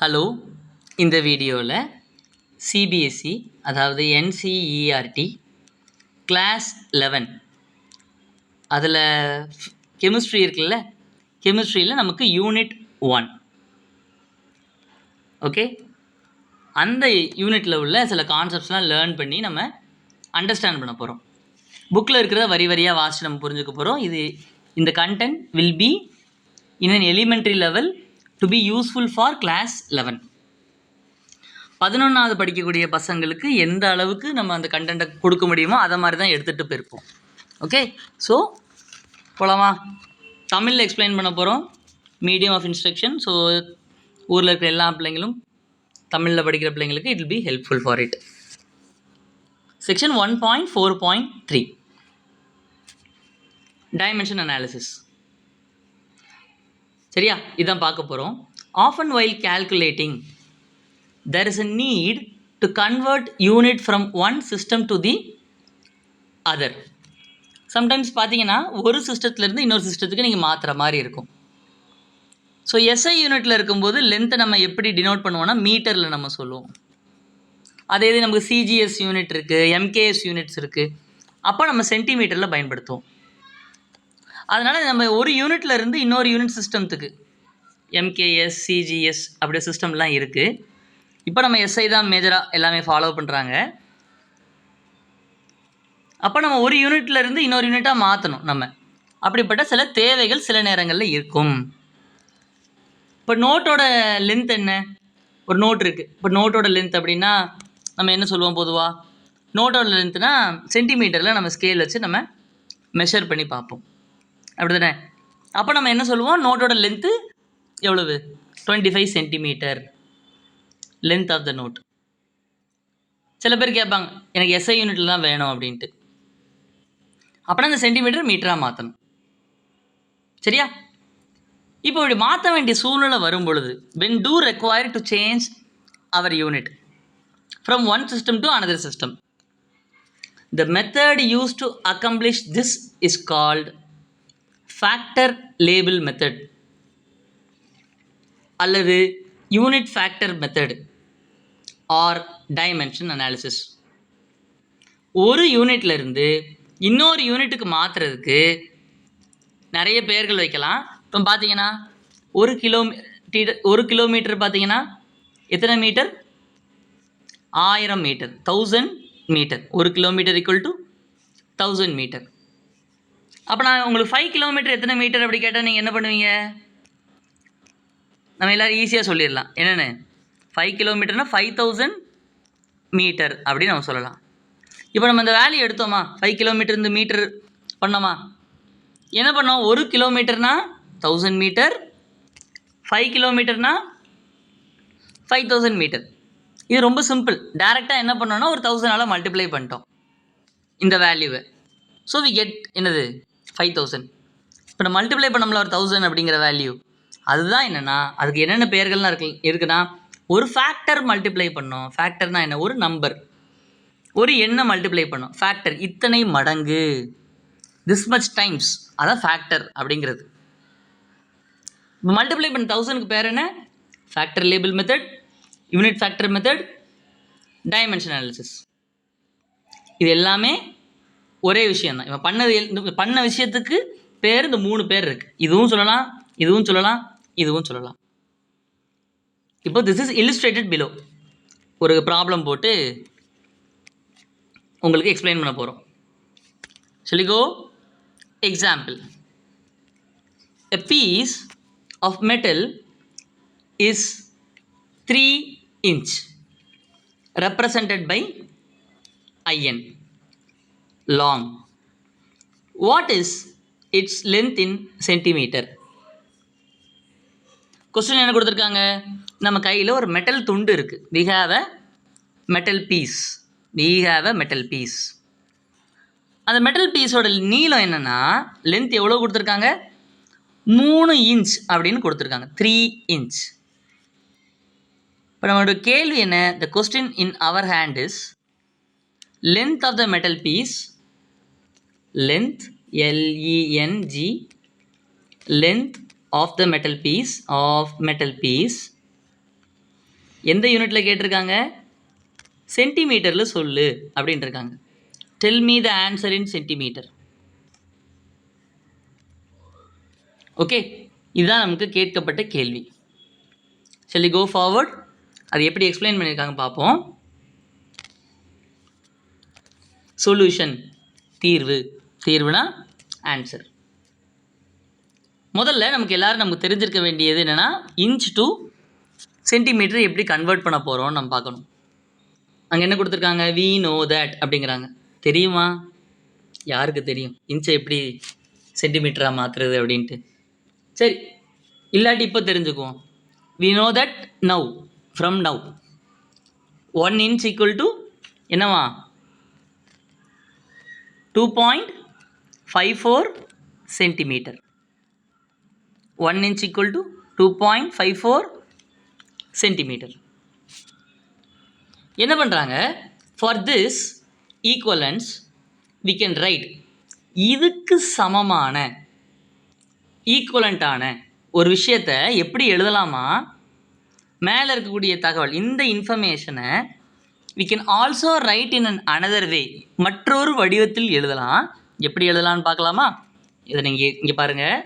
Hello, இந்த வீடியோவில் CBSE அதாவது என்சிஇஆர்டி கிளாஸ் 11 அதில் கெமிஸ்ட்ரி இருக்குல்ல, கெமிஸ்ட்ரியில் நமக்கு யூனிட் 1 ஓகே. அந்த யூனிட்டில் உள்ள சில கான்செப்ட்ஸ்லாம் லேர்ன் பண்ணி நம்ம அண்டர்ஸ்டாண்ட் பண்ண போகிறோம். புக்கில் இருக்கிறத வரி வரியாக வாசித்து நம்ம புரிஞ்சுக்க போகிறோம். இந்த content will be in an elementary level to be useful for class 11. 11வது படிக்கக்கூடிய பசங்களுக்கு எந்த அளவுக்கு நம்ம அந்த கண்டென்ட்டை கொடுக்க முடியுமோ அதை மாதிரி தான் எடுத்துகிட்டு போயிருப்போம். ஓகே, ஸோ போகலாமா? தமிழில் எக்ஸ்பிளைன் பண்ண போகிறோம், மீடியம் ஆஃப் இன்ஸ்ட்ரக்ஷன். ஸோ ஊரில் இருக்கிற எல்லா பிள்ளைங்களும் தமிழில் படிக்கிற பிள்ளைங்களுக்கு it will be helpful for it. Section 1.4.3 dimension analysis. சரியா, இதான் பார்க்க போகிறோம். Often while calculating there is a need to convert unit from one system to the other. Sometimes பார்த்தீங்கன்னா ஒரு சிஸ்டத்துலேருந்து இன்னொரு சிஸ்டத்துக்கு நீங்கள் மாற்றுற மாதிரி இருக்கும். ஸோ எஸ்ஐ யூனிட்டில் இருக்கும்போது லென்த்தை நம்ம எப்படி டினோட் பண்ணுவோம்னா மீட்டரில் நம்ம சொல்லுவோம். அதே இது நமக்கு சிஜிஎஸ் யூனிட் இருக்குது, எம்கேஎஸ் யூனிட்ஸ் இருக்குது, அப்போ நம்ம சென்டிமீட்டரில் பயன்படுத்துவோம். அதனால் நம்ம ஒரு யூனிட்டில் இருந்து இன்னொரு யூனிட் சிஸ்டத்துக்கு எம்கேஎஸ் சிஜிஎஸ் அப்படியே சிஸ்டம்லாம் இருக்குது. இப்போ நம்ம எஸ்ஐ தான் மேஜராக எல்லாமே ஃபாலோ பண்ணுறாங்க. அப்போ நம்ம ஒரு யூனிட்டில் இருந்து இன்னொரு யூனிட்டாக மாற்றணும். நம்ம அப்படிப்பட்ட சில தேவைகள் சில நேரங்களில் இருக்கும். இப்போ நோட்டோட லென்த் என்ன? ஒரு நோட் இருக்குது. இப்போ நோட்டோட லென்த் அப்படின்னா நம்ம என்ன சொல்லுவோம் பொதுவாக? நோட்டோட லென்த்னா சென்டிமீட்டரில் நம்ம ஸ்கேல் வச்சு நம்ம மெஷர் பண்ணி பார்ப்போம், அப்படி தானே? அப்போ நம்ம என்ன சொல்லுவோம்? நோட்டோட லென்த்து எவ்வளவு? 25 centimetre length of the note. சில பேர் கேட்பாங்க, எனக்கு எஸ்ஐ யூனிட்டில் தான் வேணும் அப்படின்ட்டு. அப்படின்னா அந்த சென்டிமீட்டர் மீட்டராக மாற்றணும். சரியா? இப்போ இப்படி மாற்ற வேண்டிய சூழ்நிலை வரும் பொழுது when do require to change our unit from one system to another system, the method used to accomplish this is called factor label method அல்லது unit factor method R dimension analysis. ஒரு யூனிட்லேருந்து இன்னொரு யூனிட்டுக்கு மாற்றுறதுக்கு நிறைய பெயர்கள் வைக்கலாம். இப்போ பார்த்தீங்கன்னா ஒரு கிலோமீட்டர் பார்த்தீங்கன்னா எத்தனை மீட்டர்? 1000 metre, 1000 metre. ஒரு கிலோமீட்டர் ஈக்குவல் டு 1000 மீட்டர். அப்போ நான் உங்களுக்கு 5 கிலோமீட்டர் எத்தனை மீட்டர் அப்படி கேட்டால் நீங்கள் என்ன பண்ணுவீங்க? நம்ம எல்லோரும் ஈஸியாக சொல்லிடலாம். என்னென்னு? 5 கிலோமீட்டர்னால் 5000 மீட்டர் அப்படின்னு நம்ம சொல்லலாம். இப்போ நம்ம இந்த வேல்யூ எடுத்தோமா, 5 கிலோமீட்டர் இந்த மீட்டர் பண்ணோமா, என்ன பண்ணோம்? 1 கிலோமீட்டர்னால் 1000 மீட்டர், 5 கிலோமீட்டர்னால் 5000 மீட்டர். இது ரொம்ப சிம்பிள். டேரெக்டாக என்ன பண்ணோன்னா ஒரு 1000ஆல் மல்டிப்ளை பண்ணிட்டோம் இந்த வேல்யூவை. ஸோ வி கெட் என்னது? 5000. இப்போ நம்ம மல்டிப்ளை பண்ணோம்ல ஒரு 1000 அப்படிங்கிற வேல்யூ, அதுதான் என்னென்னா அதுக்கு என்னென்ன பெயர்கள்லாம் இருக்குன்னா ஒரு ஃபேக்டர் மல்டிப்ளை பண்ணோம். ஃபேக்டர்னால் என்ன? ஒரு நம்பர், ஒரு எண்ணை மல்டிப்ளை பண்ணோம். ஃபேக்டர் இத்தனை மடங்கு, திஸ் மச் டைம்ஸ், அதான் ஃபேக்டர் அப்படிங்கிறது. மல்டிப்ளை பண்ண 1000க்கு பேர் என்ன? Factor label method, unit factor method, dimension analysis. இது எல்லாமே ஒரே விஷயந்தான். இப்போ பண்ண விஷயத்துக்கு பேர் இந்த 3 பேர் இருக்குது. இதுவும் சொல்லலாம், இதுவும் சொல்லலாம், இதுவும் சொல்லலாம். இப்போ திஸ் இஸ் இல்லுஸ்ட்ரேட்டட் பிலோ. ஒரு ப்ராப்ளம் போட்டு உங்களுக்கு எக்ஸ்பிளைன் பண்ண போகிறோம். Shall we go? Example. A piece of metal is 3 inch represented by IN long. What is its length in centimeter? Question என்ன கொடுத்துருக்காங்க? நம்ம கையில் ஒரு மெட்டல் துண்டு இருக்குது. we have a metal piece. அந்த மெட்டல் பீஸோட நீளம் என்னென்னா, லென்த் எவ்வளோ கொடுத்துருக்காங்க? 3 இன்ச் அப்படின்னு கொடுத்துருக்காங்க, 3 இன்ச். இப்போ நம்மளோட கேள்வி என்ன? the question in our hand is length of the metal piece, length LENG, length of the metal piece எந்த யூனிட்டில் கேட்டிருக்காங்க? சென்டிமீட்டரில் சொல்லு அப்படின்ட்டு இருக்காங்க. Tell me the answer in centimetre. Okay, இதுதான் நமக்கு கேட்கப்பட்ட கேள்வி. shall we go forward? அது எப்படி எக்ஸ்பிளைன் பண்ணியிருக்காங்க பார்ப்போம். சொல்யூஷன், தீர்வு. தீர்வுனா ஆன்சர். முதல்ல நமக்கு தெரிஞ்சிருக்க வேண்டியது என்னென்னா, இன்ச் டு சென்டிமீட்டர் எப்படி கன்வெர்ட் பண்ண போகிறோம்னு நம்ம பார்க்கணும். அங்கே என்ன கொடுத்துருக்காங்க? வி நோ தட் அப்படிங்கிறாங்க. தெரியுமா? யாருக்கு தெரியும் இன்ச்சை எப்படி சென்டிமீட்டராக மாற்றுறது அப்படின்ட்டு? சரி, இல்லாட்டி இப்போ தெரிஞ்சுக்குவோம். We know that now, from now 1 inch equal to என்னவா? 2.54 centimetre. 1 inch equal to 2.54 centimetre. என்ன பண்ணுறாங்க? For this equivalence we can write, இதுக்கு சமமான ஈக்குவலண்ட்டான ஒரு விஷயத்தை எப்படி எழுதலாமா? மேலே இருக்கக்கூடிய தகவல், இந்த இன்ஃபர்மேஷனை we can also write in another way, மற்றொரு வடிவத்தில் எழுதலாம். எப்படி எழுதலாம்னு பார்க்கலாமா? இதை நீங்கள் இங்கே பாருங்கள்.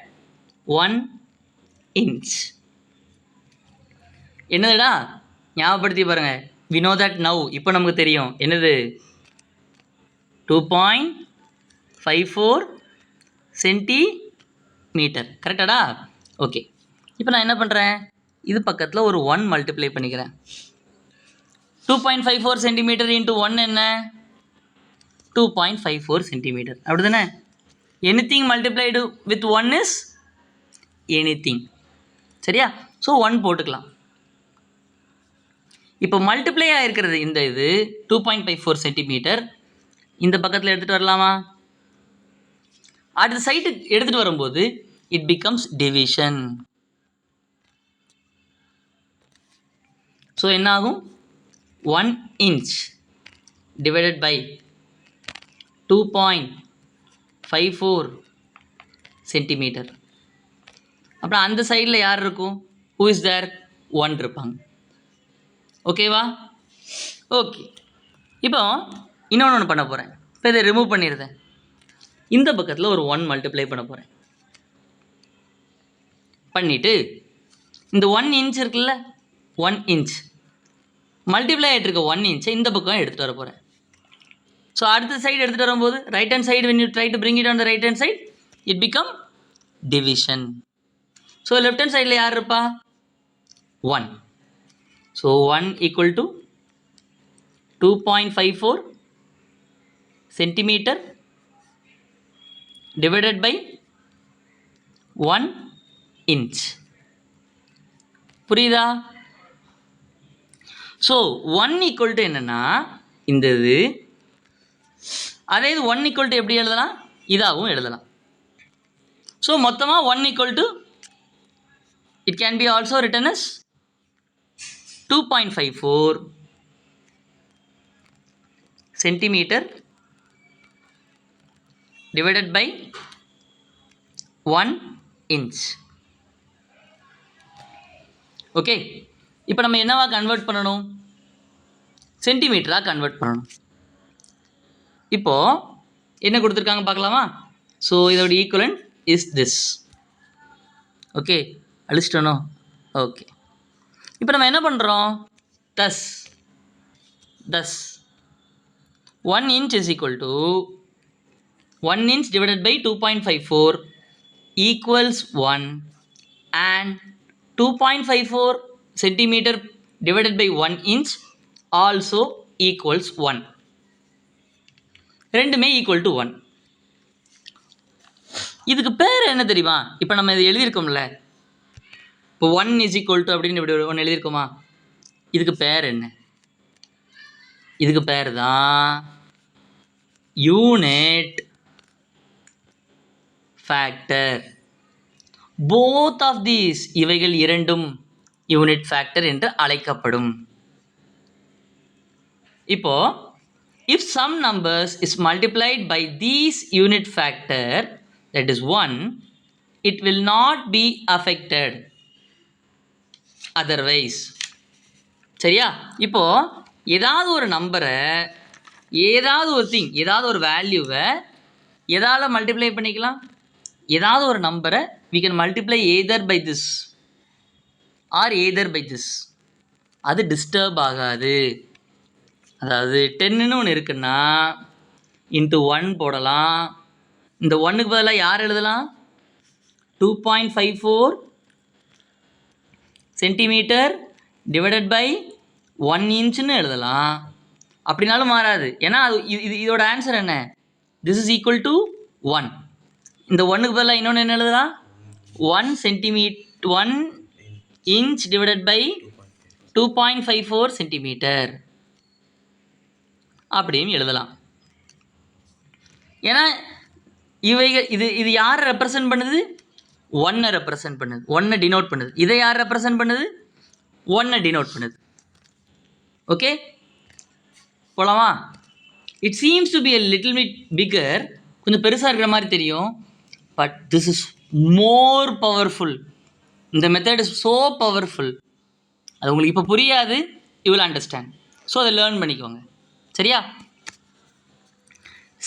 1 inch என்னதுடா? ஞாபகப்படுத்தி பாருங்கள். we know that now, இப்போ நமக்கு தெரியும் என்னது? 2.54 சென்டிமீட்டர். கரெக்டாடா? ஓகே, இப்போ நான் என்ன பண்ணுறேன்? இது பக்கத்தில் ஒரு 1 மல்டிப்ளை பண்ணிக்கிறேன். 2.54 சென்டிமீட்டர் இன்ட்டு 1 என்ன? 2.54 சென்டிமீட்டர். அப்படி தானே? Anything multiplied with 1 is anything. சரியா? ஸோ 1 போட்டுக்கலாம். இப்போ மல்டிப்ளை ஆகிருக்கிறது இந்த இது 2.54 சென்டிமீட்டர். இந்த பக்கத்தில் எடுத்துகிட்டு வரலாமா? அடுத்த சைட்டுக்கு எடுத்துகிட்டு வரும்போது இட் பிகம்ஸ் டிவிஷன். ஸோ என்ன ஆகும்? 1 inch divided by 2.54 சென்டிமீட்டர். அப்புறம் அந்த சைடில் யார் இருக்கும்? Who is there? 1 இருப்பாங்க. ஓகேவா? ஓகே, இப்போ இன்னொன்று பண்ண போகிறேன். இப்போ இதை ரிமூவ் பண்ணிடுறேன். இந்த பக்கத்தில் ஒரு 1 மல்டிப்ளை பண்ண போகிறேன். பண்ணிவிட்டு இந்த 1 inch இருக்குல்ல, 1 inch மல்டிப்ளை ஆகிட்டு இருக்க 1 inch இந்த பக்கம் எடுத்துகிட்டு வர போகிறேன். ஸோ அடுத்த சைடு எடுத்துகிட்டு வரும்போது right hand side, when you try to bring it on the right hand side, it become division. So left hand சைடில் யார் இருப்பா? 1. So 1 equal to 2.54 centimetre divided by 1 inch. புரியுதா? ஸோ 1 equal to என்னென்னா இந்த இது. அதே இது 1 equal to எப்படி எழுதலாம்? இதாகவும் எழுதலாம். ஸோ மொத்தமாக 1 equal to, it can be also written as 2.54 centimetre divided by 1 inch. Okay, இப்போ நம்ம என்னவா கன்வெர்ட் பண்ணணும்? சென்டிமீட்டராக கன்வெர்ட் பண்ணணும். இப்போது என்ன கொடுத்துருக்காங்க பார்க்கலாமா? ஸோ இதோட ஈக்குவலன்ட் இஸ் திஸ். ஓகே, அழிச்சிட்டோனோ? ஓகே, இப்போ நம்ம என்ன பண்ணுறோம்? தஸ் 1 inch is equal to 1 inch divided by 2.54 equals 1, and 2.54 centimeter divided by 1 inch also equals 1. ரெண்டுமே ஈக்குவல் டு 1. இதுக்கு பேர் என்ன தெரியுமா? இப்போ நம்ம இது எழுதியிருக்கோம்ல, இப்போ 1 is equal to அப்படின்னு இப்படி ஒன்று எழுதியிருக்கோமா? இதுக்கு பேர் என்ன? இதுக்கு பேர் தான் unit factor. Both of these, இவைகள் இரண்டும் யூனிட் ஃபேக்டர் என்று அழைக்கப்படும். இப்போ if some numbers is multiplied by these unit factor, that is 1, it will not be affected. Otherwise, சரியா? இப்போது ஏதாவது ஒரு நம்பரை ஏதாவது ஒரு திங் ஏதாவது ஒரு வேல்யூவை எதால் மல்டிப்ளை பண்ணிக்கலாம்? ஏதாவது ஒரு நம்பரை we can multiply either by this or either by this. அது டிஸ்டர்ப் ஆகாது. அதாவது 10ன்னு ஒன்று இருக்குன்னா இன்ட்டு 1 போடலாம். இந்த 1க்கு பதிலாக யார் எழுதலாம்? 2.54 சென்டிமீட்டர் டிவைடட் பை 1 இன்ச்சுன்னு எழுதலாம். அப்படினாலும் மாறாது. ஏன்னா அது இதோட ஆன்சர் என்ன? This is equal to 1. இந்த 1க்கு பதிலாக இன்னொன்று என்ன எழுதலாம்? 1 inch டிவைடட் பை 2.54 சென்டிமீட்டர் அப்படியும் எழுதலாம். ஏன்னா இவைகள் இது யாரை ரெப்ரசன்ட் பண்ணுது? 1 ரெப்ரசன்ட் பண்ணுது, 1 டினோட் பண்ணுது. இதை யார் ரெப்ரசன்ட் பண்ணுது? 1 டினோட் பண்ணுது. ஓகே, போலாமா? It seems to be a little bit bigger, கொஞ்சம் பெருசாக இருக்கிற மாதிரி தெரியும். But this is more powerful. இந்த மெத்தட் இஸ் ஸோ பவர்ஃபுல். அது உங்களுக்கு இப்போ புரியாது, யூ வில் அண்டர்ஸ்டாண்ட். ஸோ அதை லேர்ன் பண்ணிக்கோங்க. சரியா?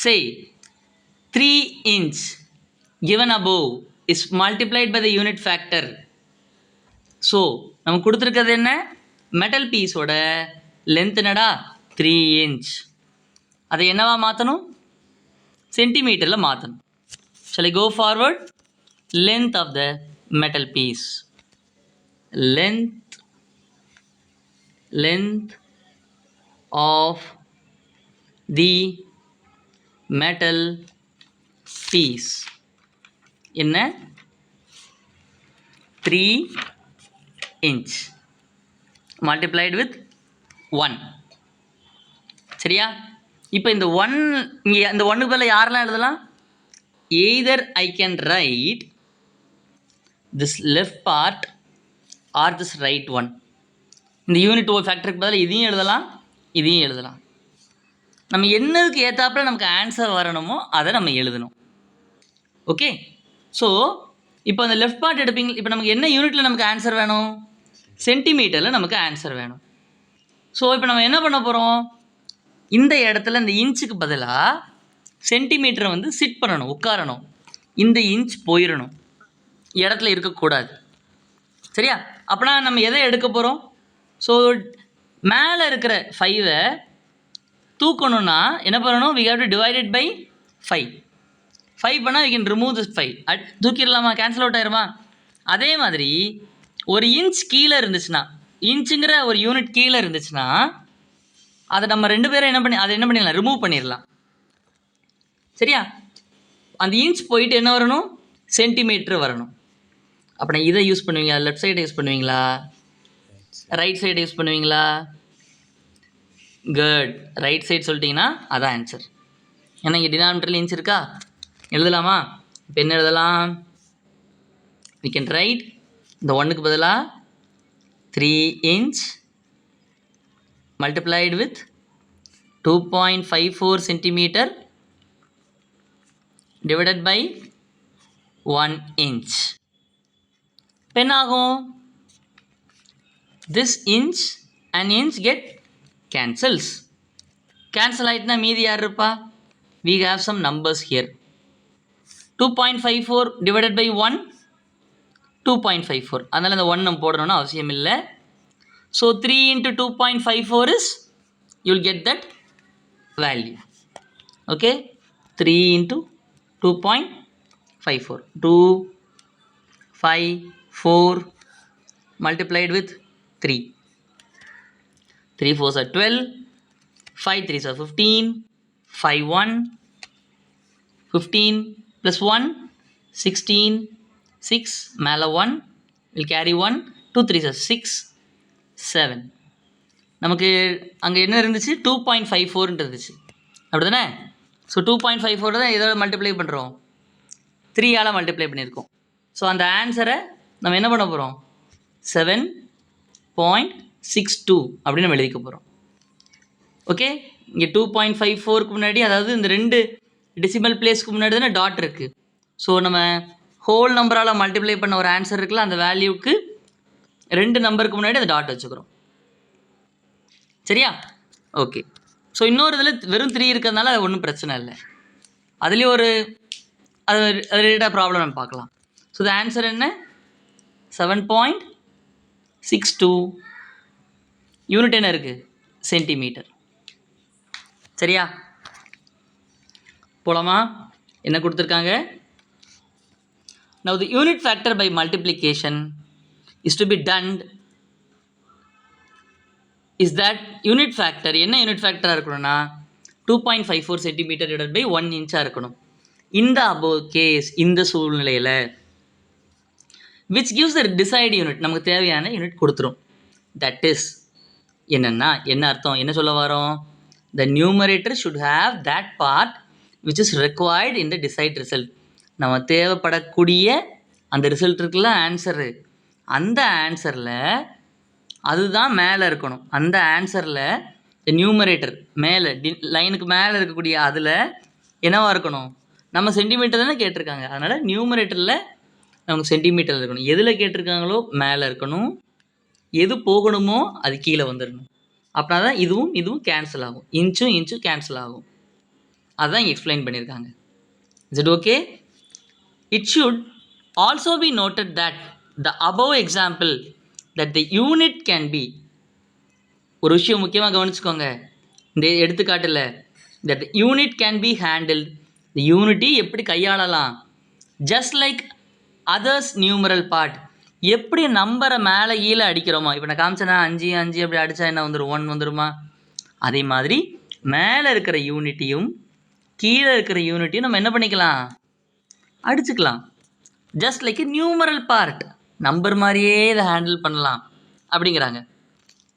Say 3 inch given above is multiplied by the unit factor. So நமக்கு கொடுத்துருக்கிறது என்ன? மெட்டல் பீஸோட லென்த் என்னடா? 3 inch. அதை என்னவா மாற்றணும்? சென்டிமீட்டரில் மாற்றணும். Shall I go forward? Length of the metal piece. Length of the metal piece என்ன? 3 inch multiplied with 1. சரியா? இப்போ இந்த 1 இங்கே அந்த 1க்கு பதிலாக யாரெல்லாம் எழுதலாம்? either I can write this left part or this right one. இந்த யூனிட் ஃபேக்டருக்கு பதிலாக இதையும் எழுதலாம், இதையும் எழுதலாம். நம்ம என்னதுக்கு ஏற்றாப்புல நமக்கு ஆன்சர் வரணுமோ அதை நம்ம எழுதணும். ஓகே, ஸோ இப்போ அந்த லெஃப்ட் பார்ட் எடுப்பீங்க. இப்போ நமக்கு என்ன யூனிட்டில் நமக்கு ஆன்சர் வேணும்? சென்டிமீட்டரில் நமக்கு ஆன்சர் வேணும். ஸோ இப்போ நம்ம என்ன பண்ண போகிறோம்? இந்த இடத்துல இந்த இன்ச்சுக்கு பதிலாக சென்டிமீட்டரை வந்து சிட் பண்ணணும், உட்காரணும். இந்த இன்ச் போயிடணும், இடத்துல இருக்கக்கூடாது. சரியா? அப்படின்னா நம்ம எதை எடுக்க போகிறோம்? ஸோ மேலே இருக்கிற 5ஐ தூக்கணும்னா என்ன பண்ணணும்? we have to divide it by 5. 5 பண்ணால் we can remove this 5. தூக்கிடலாமா? கேன்சல் அவுட் ஆயிருமா? அதே மாதிரி ஒரு இன்ச் கீழே இருந்துச்சுன்னா, இன்ச்சுங்கிற ஒரு யூனிட் கீழே இருந்துச்சுன்னா அதை நம்ம 2 பேரும் என்ன பண்ணிடலாம்? ரிமூவ் பண்ணிடலாம். சரியா? அந்த இன்ச் போயிட்டு என்ன வரணும்? சென்டிமீட்டர் வரணும். அப்படின்னா இதை யூஸ் பண்ணுவீங்களா? லெஃப்ட் சைடை யூஸ் பண்ணுவீங்களா? ரைட் சைடை யூஸ் பண்ணுவீங்களா? குட், ரைட் சைடு சொல்லிட்டிங்கன்னா அதான் ஆன்சர். ஏன்னா இங்கே டினாமினேட்டரில் இன்ச் இருக்கா? எழுதலாமா? இப்போ என்ன எழுதலாம்? we can write இந்த 1க்கு பதிலாக 3 inch multiplied with 2.54 centimetre divided by 1 inch. இப்போ என்ன ஆகும்? this inch and inch get cancels. cancel ஆகிட்டுனா மீதி யார் இருப்பா? we have some numbers here. 2.54 divided by 1 2.54. அதனால் இந்த 1 நம்ம போடணும்னு அவசியம் இல்லை. So 3 into 2.54 is you will get that value. okay, 3 into 2.54 254 multiplied with 3. 3 4s are 12, 5 3s are 15, 5 1 15 plus 1 16, 6 மேலே 1 will carry 1, 2 3s are 6 7. நமக்கு அங்கே என்ன இருந்துச்சு? 2.54 இருந்துச்சு, அப்படி தானே? ஸோ 2.54 தான் இதோட மல்டிப்ளை பண்ணுறோம், 3ஆல் மல்டிப்ளை பண்ணியிருக்கோம். ஸோ அந்த ஆன்சரை நம்ம என்ன பண்ண போகிறோம்? 7.62 அப்படின்னு நம்ம எழுதிக்க போகிறோம். ஓகே, இங்கே 2.54க்கு முன்னாடி, அதாவது இந்த 2 டெசிமல் பிளேஸ்க்கு முன்னாடி தானே டாட் இருக்குது. ஸோ நம்ம ஹோல் நம்பரால் மல்டிப்ளை பண்ண ஒரு ஆன்சர் இருக்குல்ல, அந்த வேல்யூக்கு 2 நம்பருக்கு முன்னாடி அந்த டாட் வச்சுக்கிறோம். சரியா? ஓகே. ஸோ இன்னொரு இதில் வெறும் 3 இருக்கிறதுனால அது ஒன்றும் பிரச்சனை இல்லை. அதுலேயும் அது ரிலேட்டடாக ப்ராப்ளம் நம்ம பார்க்கலாம். ஸோ த ஆன்சர் என்ன? 7.62 யூனிட் என்ன இருக்குது? சென்டிமீட்டர். சரியா? போலாமா? என்ன கொடுத்துருக்காங்க? Now the unit factor by multiplication is to be done is that unit factor என்ன யூனிட் ஃபேக்டராக இருக்கணும்னா 2.54 சென்டிமீட்டர் டிவைடட் பை 1 இன்ச்சாக இருக்கணும். இந்த above கேஸ் இந்த சூழ்நிலையில் which gives the desired unit நமக்கு தேவையான யூனிட் கொடுத்துரும். that is என்னன்னா என்ன அர்த்தம்? என்ன சொல்ல வரோம்? the numerator should have that part which is required in the desired result. நம்ம தேவைப்படக்கூடிய அந்த ரிசல்ட் இருக்குல்ல, ஆன்சரு, அந்த ஆன்சரில் அதுதான் மேலே இருக்கணும். அந்த ஆன்சரில் நியூமரேட்டர் மேலே லைனுக்கு மேலே இருக்கக்கூடிய அதில் என்னவாக இருக்கணும்? நம்ம சென்டிமீட்டர் தானே கேட்டிருக்காங்க, அதனால் நியூமரேட்டரில் நமக்கு சென்டிமீட்டர் இருக்கணும். எதில் கேட்டிருக்காங்களோ மேலே இருக்கணும், எது போகணுமோ அது கீழே வந்துடணும். அப்படின்னா தான் இதுவும் கேன்சல் ஆகும், இன்ச்சும் கேன்சல் ஆகும். அதுதான் இங்கே எக்ஸ்பிளைன் பண்ணியிருக்காங்க. Is it okay? It should also be noted that the above example that the unit can be, ஒரு விஷயம் முக்கியமாக கவனிச்சுக்கோங்க இந்த எடுத்துக்காட்டில், that the unit can be handled, the unity எப்படி கையாளலாம், just like others numeral part, எப்படி நம்பரை மேலே கீழே அடிக்கிறோமா, இப்போ நான் காமிச்சேன்னா 5 5 அப்படி அடித்தா என்ன வந்துடும்? 1 வந்துடுமா? அதே மாதிரி மேலே இருக்கிற யூனிட்டியும் கீழே இருக்கிற யூனிட்டியும் நம்ம என்ன பண்ணிக்கலாம்? அடிச்சுக்கலாம். Just like numeral part, number மாதிரியே இதை ஹேண்டில் பண்ணலாம் அப்படிங்கிறாங்க.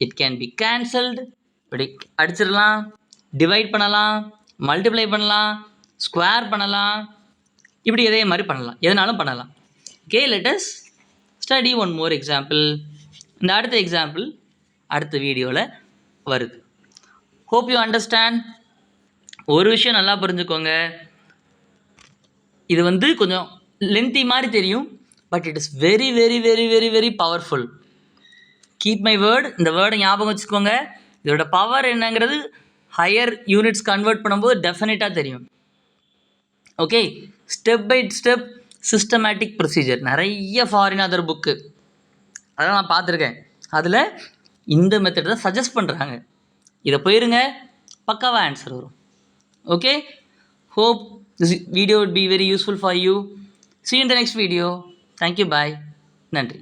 இட் கேன் பி கேன்சல்டு, இப்படி அடிச்சிடலாம், டிவைட் பண்ணலாம், மல்டிப்ளை பண்ணலாம், ஸ்கொயர் பண்ணலாம், இப்படி இதே மாதிரி பண்ணலாம், எதனாலும் பண்ணலாம். Okay, let us study one more example. இந்த அடுத்த எக்ஸாம்பிள் அடுத்த வீடியோவில் வருது. Hope you understand. ஒரு விஷயம் நல்லா புரிஞ்சுக்கோங்க, இது கொஞ்சம் லென்த்தி மாதிரி தெரியும், but it is very very very very very powerful. Keep my word, இந்த வேர்டை ஞாபகம் வச்சுக்கோங்க. இதோட பவர் என்னங்கிறது ஹையர் யூனிட்ஸ் கன்வெர்ட் பண்ணும்போது டெஃபினட்டாக தெரியும். Okay, step by step systematic procedure, நிறைய ஃபாரின் அதர் புக்கு அதெல்லாம் நான் பார்த்துருக்கேன். அதில் இந்த மெத்தட் தான் சஜஸ்ட் பண்ணுறாங்க. இதை போயிருங்க, பக்காவாக ஆன்சர் வரும். Okay, hope this video would be very useful for you. See you in the next video. Thank you. Bye. நன்றி.